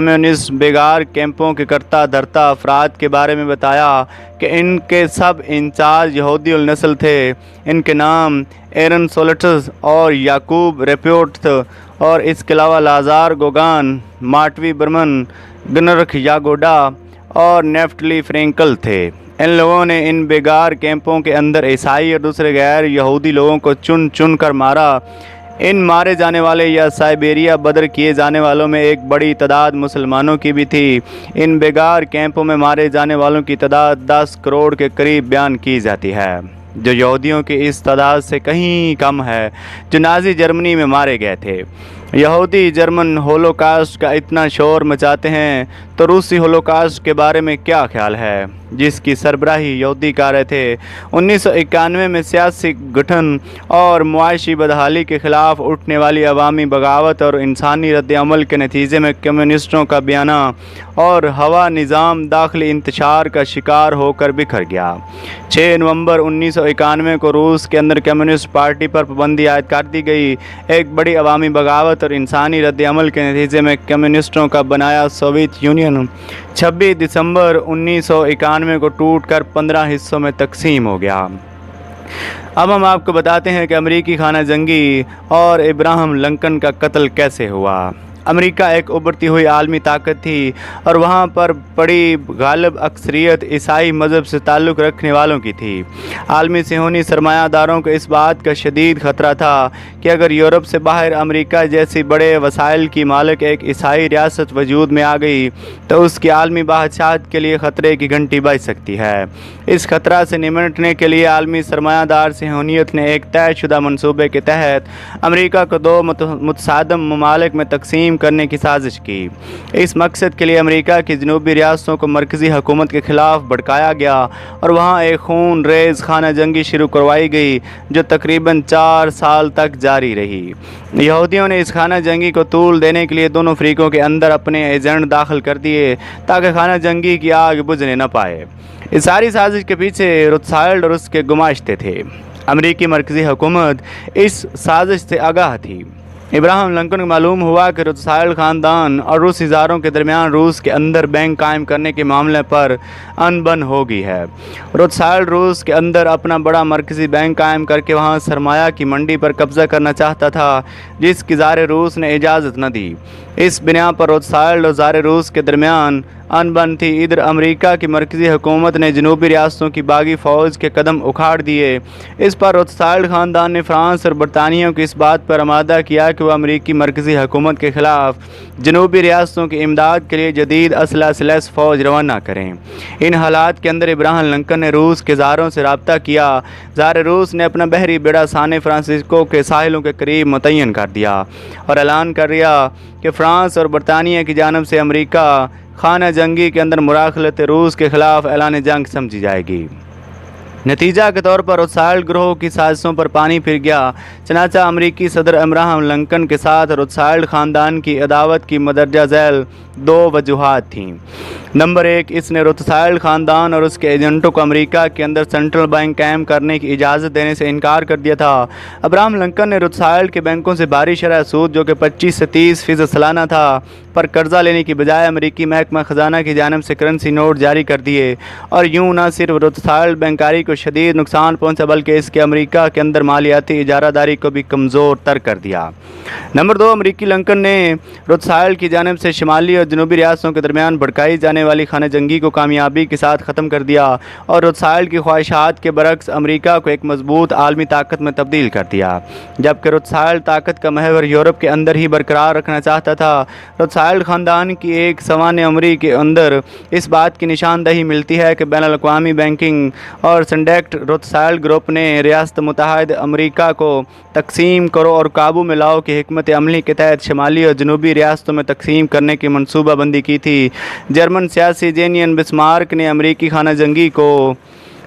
Communist بیگار کیمپوں کے کرتا دھرتا افراد کے بارے میں بتایا کہ ان کے سب انچارج یہودی النسل تھے۔ ان کے نام ایرن سولٹس اور یعقوب ریپیوٹ تھے، اور اس کے علاوہ لازار گوگان، مارٹوی برمن، گنرخ یاگوڈا اور نیفٹلی فرینکل تھے۔ ان لوگوں نے ان بیگار کیمپوں کے اندر عیسائی اور دوسرے غیر یہودی لوگوں کو چن چن کر مارا۔ ان مارے جانے والے یا سائبیریا بدر کیے جانے والوں میں ایک بڑی تعداد مسلمانوں کی بھی تھی۔ ان بیگار کیمپوں میں مارے جانے والوں کی تعداد 10 کروڑ کے قریب بیان کی جاتی ہے، جو یہودیوں کی اس تعداد سے کہیں کم ہے جو نازی جرمنی میں مارے گئے تھے۔ یہودی جرمن ہولوکاسٹ کا اتنا شور مچاتے ہیں تو روسی ہولوکاسٹ کے بارے میں کیا خیال ہے، جس کی سربراہی یہودی کر رہے تھے؟ 1991 میں سیاسی گٹھن اور معاشی بدحالی کے خلاف اٹھنے والی عوامی بغاوت اور انسانی رد عمل کے نتیجے میں کمیونسٹوں کا بیانہ اور ہوا نظام داخلی انتشار کا شکار ہو کر بکھر گیا۔ 6 نومبر 1991 کو روس کے اندر کمیونسٹ پارٹی پر پابندی عائد کر دی گئی۔ ایک بڑی عوامی بغاوت اور انسانی رد عمل کے نتیجے میں کمیونسٹوں کا بنایا سوویت یونین 26 دسمبر 1991 کو ٹوٹ کر 15 حصوں میں تقسیم ہو گیا۔ اب ہم آپ کو بتاتے ہیں کہ امریکی خانہ جنگی اور ابراہم لنکن کا قتل کیسے ہوا۔ امریکہ ایک ابھرتی ہوئی عالمی طاقت تھی اور وہاں پر بڑی غالب اکثریت عیسائی مذہب سے تعلق رکھنے والوں کی تھی۔ عالمی صہیونی سرمایہ داروں کو اس بات کا شدید خطرہ تھا کہ اگر یورپ سے باہر امریکہ جیسی بڑے وسائل کی مالک ایک عیسائی ریاست وجود میں آ گئی تو اس کی عالمی بادشاہت کے لیے خطرے کی گھنٹی بج سکتی ہے۔ اس خطرہ سے نمٹنے کے لیے عالمی سرمایہ دار صہیونیت نے ایک طے شدہ منصوبے کے تحت امریکہ کو 2 متصادم ممالک میں تقسیم کرنے کی سازش کی۔ اس مقصد کے لیے امریکہ کی جنوبی ریاستوں کو مرکزی حکومت کے خلاف بھڑکایا گیا اور وہاں ایک خون ریز خانہ جنگی شروع کروائی گئی جو تقریباً 4 سال تک جاری رہی۔ یہودیوں نے اس خانہ جنگی کو طول دینے کے لیے دونوں فریقوں کے اندر اپنے ایجنٹ داخل کر دیے تاکہ خانہ جنگی کی آگ بجھنے نہ پائے۔ اس ساری سازش کے پیچھے روتھسائلڈ اور اس کے گماشتے تھے۔ امریکی مرکزی حکومت اس سازش سے آگاہ تھی۔ ابراہم لنکن کو معلوم ہوا کہ روتھسائلڈ خاندان اور روسی زاروں کے درمیان روس کے اندر بینک قائم کرنے کے معاملے پر ان بن ہو گئی ہے۔ روتھسائلڈ روس کے اندر اپنا بڑا مرکزی بینک قائم کر کے وہاں سرمایہ کی منڈی پر قبضہ کرنا چاہتا تھا، جس کی زار روس نے اجازت نہ دی۔ اس بنا پر روتھسائلڈ اور زار روس کے درمیان ان بن تھی۔ ادھر امریکہ کی مرکزی حکومت نے جنوبی ریاستوں کی باغی فوج کے قدم اکھاڑ دیے۔ اس پر روتھسائلڈ خاندان نے فرانس اور برطانیہ کو اس بات پر آمادہ کیا کہ وہ امریکی مرکزی حکومت کے خلاف جنوبی ریاستوں کی امداد کے لیے جدید اسلحہ سے لیس فوج روانہ کریں۔ ان حالات کے اندر ابراہم لنکن نے روس کے زاروں سے رابطہ کیا۔ زار روس نے اپنا بحری بیڑا سان فرانسسکو کے ساحلوں کے قریب متعین کر دیا اور اعلان کر دیا کہ فرانس اور برطانیہ کی جانب سے امریکہ خانہ جنگی کے اندر مداخلت روس کے خلاف اعلان جنگ سمجھی جائے گی۔ نتیجہ کے طور پر روتھسائلڈ گروہ کی سازشوں پر پانی پھر گیا۔ چنانچہ امریکی صدر ابراہم لنکن کے ساتھ روتھسائلڈ خاندان کی عداوت کی مندرجہ ذیل 2 وجوہات تھیں۔ نمبر 1، اس نے روتھسائلڈ خاندان اور اس کے ایجنٹوں کو امریکہ کے اندر سینٹرل بینک قائم کرنے کی اجازت دینے سے انکار کر دیا تھا۔ ابراہم لنکن نے روتھسائلڈ کے بینکوں سے بھاری شرح سود جو کہ 25 سے 30% سالانہ تھا پر قرضہ لینے کی بجائے امریکی محکمہ خزانہ کی جانب سے کرنسی نوٹ جاری کر دیے، اور یوں نہ صرف روتھسائلڈ بینکاری کو شدید نقصان پہنچا بلکہ اس کے امریکہ کے اندر مالیاتی اجارہ داری کو بھی کمزور تر کر دیا۔ نمبر 2، امریکی لنکن نے روتھسائلڈ کی جانب سے شمالی اور جنوبی ریاستوں کے درمیان بھڑکائی جانے والی خانہ جنگی کو کامیابی کے ساتھ ختم کر دیا اور روتھسائلڈ کی خواہشات کے برعکس امریکہ کو ایک مضبوط عالمی طاقت میں تبدیل کر دیا۔ جبکہ روتھسائلڈ طاقت کا محور یورپ کے اندر ہی برقرار رکھنا چاہتا تھا۔ روتھسائلڈ خاندان کی ایک سوانح عمری کے اندر اس بات کی نشاندہی ملتی ہے کہ بین الاقوامی بینکنگ اور سنڈیکٹ روتھسائلڈ گروپ نے ریاست متحدہ امریکہ کو تقسیم کرو اور قابو میں لاؤ کی حکمت عملی کے تحت شمالی اور جنوبی ریاستوں میں تقسیم کرنے کی منصوبہ بندی کی تھی۔ جرمن سیاسی جینین بسمارک نے امریکی خانہ جنگی کو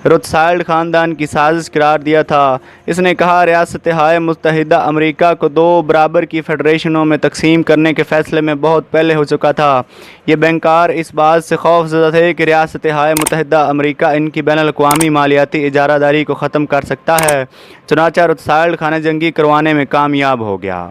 روتھسائلڈ خاندان کی سازش قرار دیا تھا۔ اس نے کہا ریاستہائے متحدہ امریکہ کو 2 برابر کی فیڈریشنوں میں تقسیم کرنے کے فیصلے میں بہت پہلے ہو چکا تھا۔ یہ بینکار اس بات سے خوف زدہ تھے کہ ریاستہائے متحدہ امریکہ ان کی بین الاقوامی مالیاتی اجارہ داری کو ختم کر سکتا ہے، چنانچہ روتھسائلڈ خانہ جنگی کروانے میں کامیاب ہو گیا۔